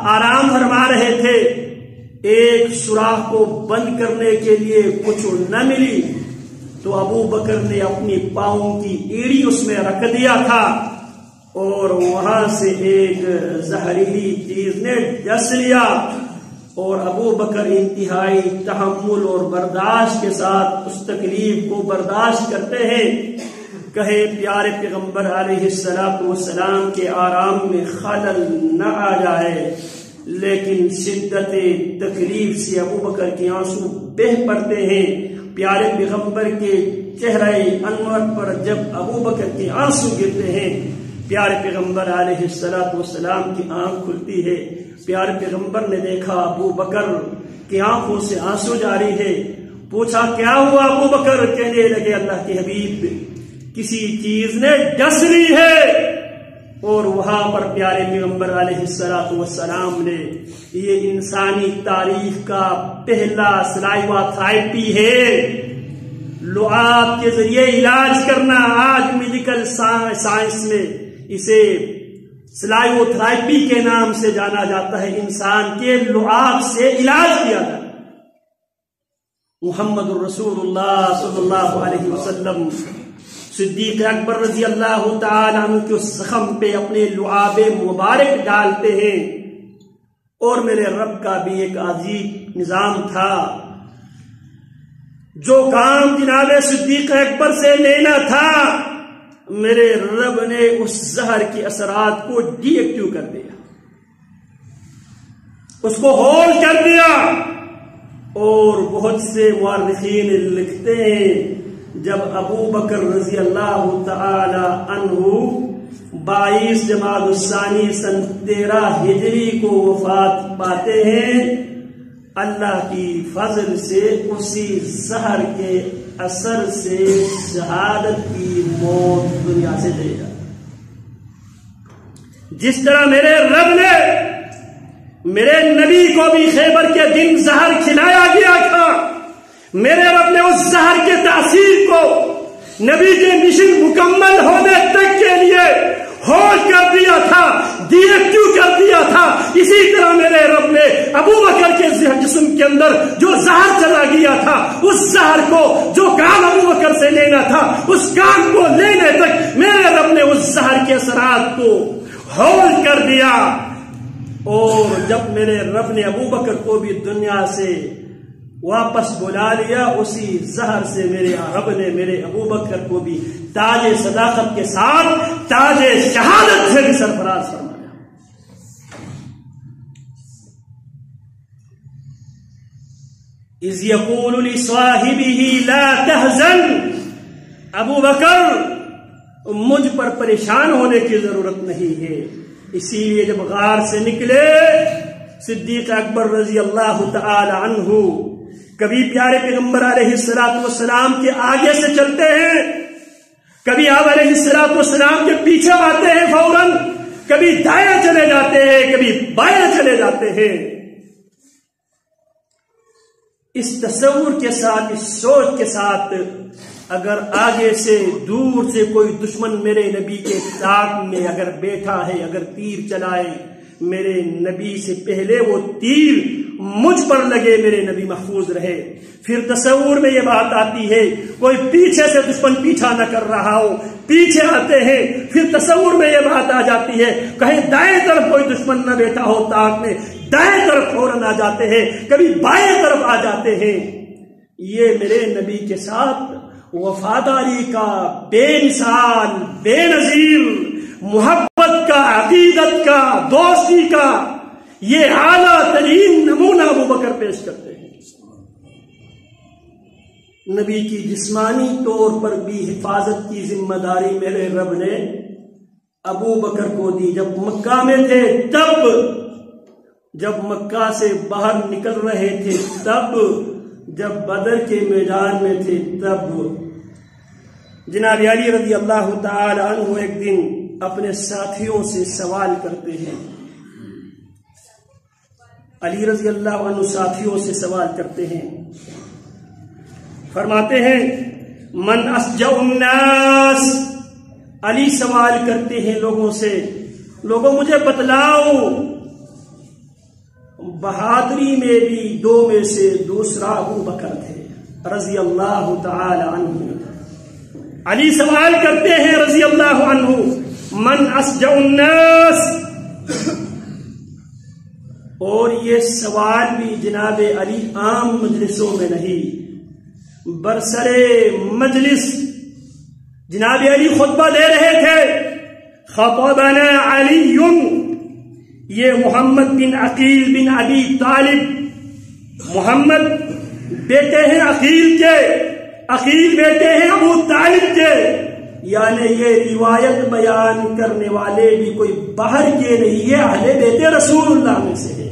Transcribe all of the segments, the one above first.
آرام فرما رہے تھے، ایک سوراخ کو بند کرنے کے لیے کچھ نہ ملی تو ابو بکر نے اپنی پاؤں کی ایڑی اس میں رکھ دیا تھا اور وہاں سے ایک زہریلی چیز نے ڈس لیا، اور ابو بکر انتہائی تحمل اور برداشت کے ساتھ اس تکلیف کو برداشت کرتے ہیں۔ کہے پیارے پیغمبر علیہ السلام کے آرام میں خلل نہ آ جائے، لیکن شدت تکلیف سے ابو بکر کے آنسو بہہ پڑتے ہیں۔ پیارے پیغمبر کے چہرہ انور پر جب ابو بکر کے آنسو گرتے ہیں، پیارے پیغمبر علیہ السلام کی آنکھ کھلتی ہے۔ پیارے پیغمبر نے دیکھا ابو بکر کی آنکھوں سے آنسو جاری ہے۔ پوچھا کیا ہوا ابو بکر؟ کہنے لگے اللہ کے حبیب کسی چیز نے ڈس لی ہے، اور وہاں پر پیارے پیغمبر علیہ السلام نے یہ انسانی تاریخ کا پہلا سلائیوا تھراپی ہے، لعاب کے ذریعے علاج کرنا۔ آج میڈیکل سائنس میں اسے سلائیو تھراپی کے نام سے جانا جاتا ہے، انسان کے لعاب سے علاج کیا جاتا ہے۔ محمد الرسول اللہ صلی اللہ علیہ وسلم صدیق اکبر رضی اللہ تعالی عنہ کے زخم پہ اپنے لعاب مبارک ڈالتے ہیں، اور میرے رب کا بھی ایک عجیب نظام تھا۔ جو کام جناب صدیق اکبر سے لینا تھا، میرے رب نے اس زہر کے اثرات کو ڈی ایکٹیو کر دیا، اس کو ہول کر دیا۔ اور بہت سے مورخین لکھتے ہیں جب ابو بکر رضی اللہ تعالی عنہ 22 جمادی الثانی سن 13 ہجری کو وفات پاتے ہیں، اللہ کی فضل سے اسی زہر کے اثر سے شہادت کی موت دنیا سے لے جا۔ جس طرح میرے رب نے میرے نبی کو بھی خیبر کے دن زہر کھلایا گیا تھا، میرے رب نے اس زہر کے تاثیر کو نبی کے مشن مکمل ہونے تک کے لیے ہول کر دیا تھا، ڈی ایکٹیو کر دیا تھا۔ اسی طرح میرے رب نے ابو بکر کے جسم کے اندر جو زہر چلا گیا تھا، اس زہر کو جو کام ابو بکر سے لینا تھا، اس کام کو لینے تک میرے رب نے اس زہر کے اثرات کو ہول کر دیا۔ اور جب میرے رب نے ابو بکر کو بھی دنیا سے واپس بلا لیا، اسی زہر سے میرے رب نے میرے ابو بکر کو بھی تاج صداقت کے ساتھ تاج شہادت سے بھی سرفراز فرمایا۔ اذ یقول لصاحبہ لا تحزن، ابو بکر مجھ پر پریشان ہونے کی ضرورت نہیں ہے۔ اسی لیے جب غار سے نکلے صدیق اکبر رضی اللہ تعالی عنہ کبھی پیارے پیغمبر علیہ السلام کے آگے سے چلتے ہیں، کبھی آپ علیہ السلام کے پیچھے آتے ہیں فوراً، کبھی دائیں چلے جاتے ہیں، کبھی بائیں چلے جاتے ہیں۔ اس تصور کے ساتھ، اس سوچ کے ساتھ، اگر آگے سے دور سے کوئی دشمن میرے نبی کے ساتھ میں اگر بیٹھا ہے، اگر تیر چلائے، میرے نبی سے پہلے وہ تیر مجھ پر لگے، میرے نبی محفوظ رہے۔ پھر تصور میں یہ بات آتی ہے کوئی پیچھے سے دشمن پیچھا نہ کر رہا ہو، پیچھے آتے ہیں، پھر تصور میں یہ بات آ جاتی ہے کہیں دائیں طرف کوئی دشمن نہ بیٹھا ہو تاک میں، دائیں طرف فوراً آ جاتے ہیں، کبھی بائیں طرف آ جاتے ہیں۔ یہ میرے نبی کے ساتھ وفاداری کا بے مثال، بے نظیر، محبت کا، عقیدت کا، دوستی کا یہ اعلیٰ ترین نمونہ ابو بکر پیش کرتے ہیں۔ نبی کی جسمانی طور پر بھی حفاظت کی ذمہ داری میرے رب نے ابو بکر کو دی۔ جب مکہ میں تھے تب، جب مکہ سے باہر نکل رہے تھے تب، جب بدر کے میدان میں تھے تب۔ جناب علی رضی اللہ تعالی عنہ ایک دن اپنے ساتھیوں سے سوال کرتے ہیں، علی رضی اللہ عنہ ساتھیوں سے سوال کرتے ہیں، فرماتے ہیں من اسجع الناس، علی سوال کرتے ہیں لوگوں سے، لوگوں مجھے بتلاؤ بہادری میں بھی دو میں سے دوسرا ابو بکر تھے رضی اللہ تعالی عنہ. علی سوال کرتے ہیں رضی اللہ عنہ من اشجع الناس، اور یہ سوال بھی جناب علی عام مجلسوں میں نہیں، برسرے مجلس جناب علی خطبہ دے رہے تھے. خطبنا علی، یہ محمد بن عقیل بن ابی طالب، محمد بیٹے ہیں عقیل کے، عقیل بیٹے ہیں ابو طالب کے، یعنی یہ روایت بیان کرنے والے بھی کوئی باہر کے نہیں، یہ اہل بیت رسول اللہ میں سے ہے،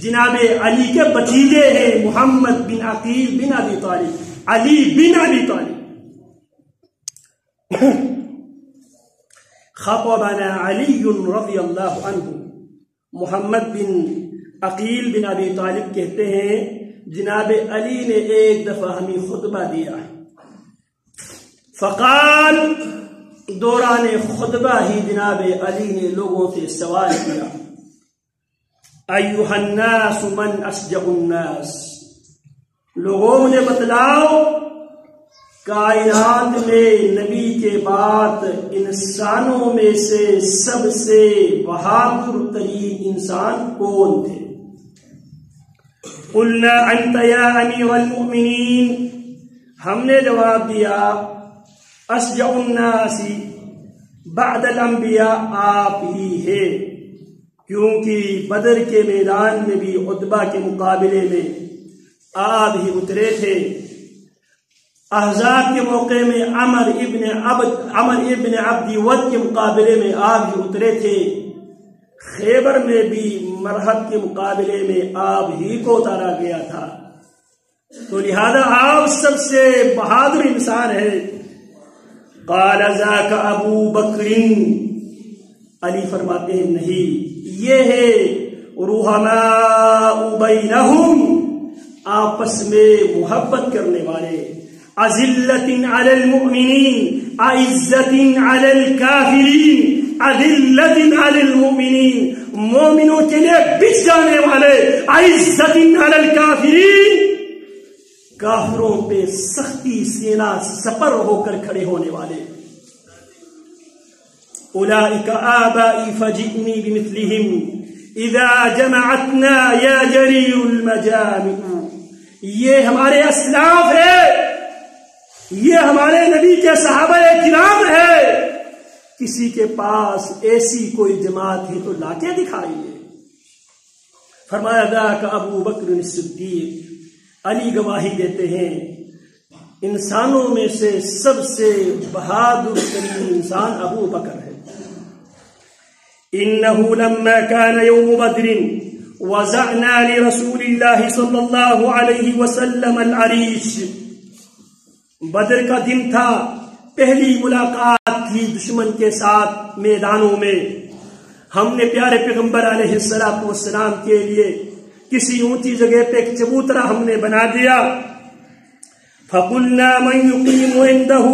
جناب علی کے بھتیجے ہیں محمد بن عقیل بن ابی طالب، علی بن ابی طالب. خطبنا علی رضی اللہ عنہ، محمد بن عقیل بن ابی طالب کہتے ہیں جناب علی نے ایک دفعہ ہمیں خطبہ دیا، فقال، دوران خطبہ ہی جناب علی نے لوگوں سے سوال کیا، ایھا الناس من اشجع الناس، لوگوں مجھے بتلاؤ کائنات میں نبی کے بعد انسانوں میں سے سب سے بہادر ترین انسان کون تھے؟ قلنا انت یا امیر المؤمنین، ہم نے جواب دیا اشجع الناس بعد الانبیاء آپ ہی ہے، کیونکہ بدر کے میدان میں بھی عتبہ کے مقابلے میں آپ ہی اترے تھے، احزاب کے موقع میں عمر ابن عبد ود کے مقابلے میں آپ ہی اترے تھے، خیبر میں بھی مرحب کے مقابلے میں آپ ہی کو اتارا گیا تھا، تو لہذا آپ سب سے بہادر انسان ہے. قال ذاک ابو بکر، علی فرماتے ہیں نہیں، یہ ہے رحماء بینہم، آپس میں محبت کرنے والے، اذلۃ علی المؤمنین اعزۃ علی الکافرین، اذلۃ علی المؤمنین، مومنوں کے لیے بچ جانے والے، اعزۃ علی الکافرین، کافروں پہ سختی سینہ سپر ہو کر کھڑے ہونے والے. اولئک آبائی فجئنی بمثلہم اذا جمعتنا یا جریر المجامع، یہ ہمارے اسلاف ہے، یہ ہمارے نبی کے صحابہ کرام ہے، کسی کے پاس ایسی کوئی جماعت ہے تو لا کے دکھائیے. فرمایا ذاک ابو بکر الصدیق، علی گواہی دیتے ہیں انسانوں میں سے سب سے بہادر ترین انسان ابو بکر ہے. انه لما كان يوم بدر وزعنا لرسول الله صلى الله عليه وسلم العريش، بدر کا دن تھا، پہلی ملاقات تھی دشمن کے ساتھ میدانوں میں، ہم نے پیارے پیغمبر علیہ السلام کے لیے کسی اونچی جگہ پہ ایک چبوترا ہم نے بنا دیا. فقلنا من يقيم عنده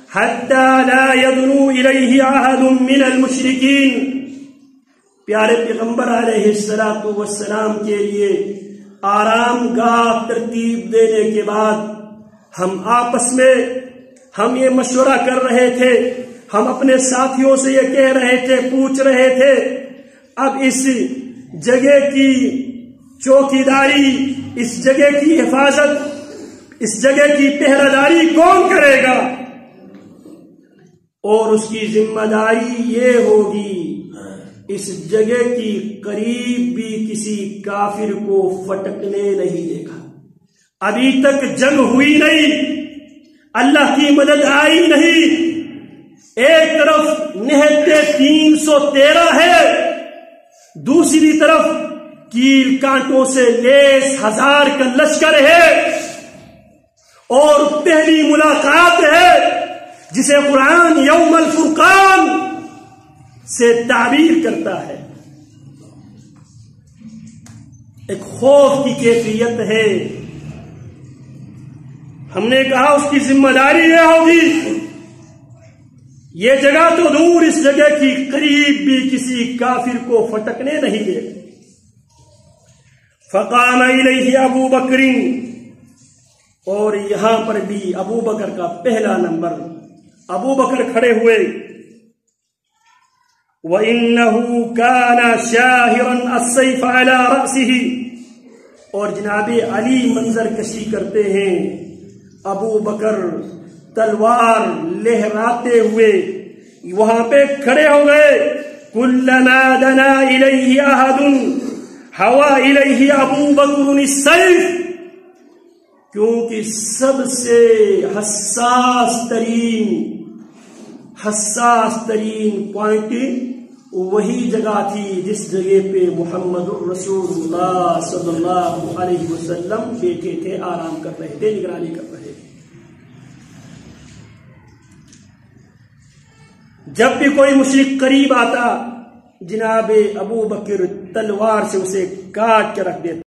حتى لا يدنو إليه أحد من المشركين، پیارے پیغمبر علیہ السلام کے لیے آرام گاہ ترتیب دینے کے بعد ہم آپس میں ہم یہ مشورہ کر رہے تھے، ہم اپنے ساتھیوں سے یہ کہہ رہے تھے، پوچھ رہے تھے اب اس جگہ کی چوکیداری، اس جگہ کی حفاظت، اس جگہ کی پہرہ داری کون کرے گا؟ اور اس کی ذمہ داری یہ ہوگی اس جگہ کی قریب بھی کسی کافر کو فٹکنے نہیں دے گا. ابھی تک جنگ ہوئی نہیں، اللہ کی مدد آئی نہیں، ایک طرف نہتے 313 ہے، دوسری طرف کیل کانٹوں سے لیس 1000 کا لشکر ہے، اور پہلی ملاقات ہے جسے قرآن یوم الفرقان سے تعبیر کرتا ہے. ایک خوف کی کیفیت ہے. ہم نے کہا اس کی ذمہ داری یہ ہوگی یہ جگہ تو دور، اس جگہ کی قریب بھی کسی کافر کو فٹکنے نہیں دے. فقام الیہ ابو بکر، اور یہاں پر بھی ابو بکر کا پہلا نمبر، ابو بکر کھڑے ہوئے. وَإِنَّهُ كَانَ شَاهِرًا السَّيْفَ عَلَى رَأْسِهِ، اور جناب علی منظر کشی کرتے ہیں، ابو بکر تلوار لہراتے ہوئے وہاں پہ کھڑے ہو گئے. كُلَّمَا دَنَا إِلَيْهِ أَحَدٌ حَوَا إِلَيْهِ أَبُو بَكْرٌ السَّيْفَ، کیونکہ سب سے حساس ترین پوائنٹ وہی جگہ تھی جس جگہ پہ محمد رسول اللہ صلی اللہ علیہ وسلم بیٹھے تھے، آرام کر رہے تھے، نگرانی کر رہے تھے. جب بھی کوئی مشرک قریب آتا، جناب ابو بکر تلوار سے اسے کاٹ کے رکھ دیتا.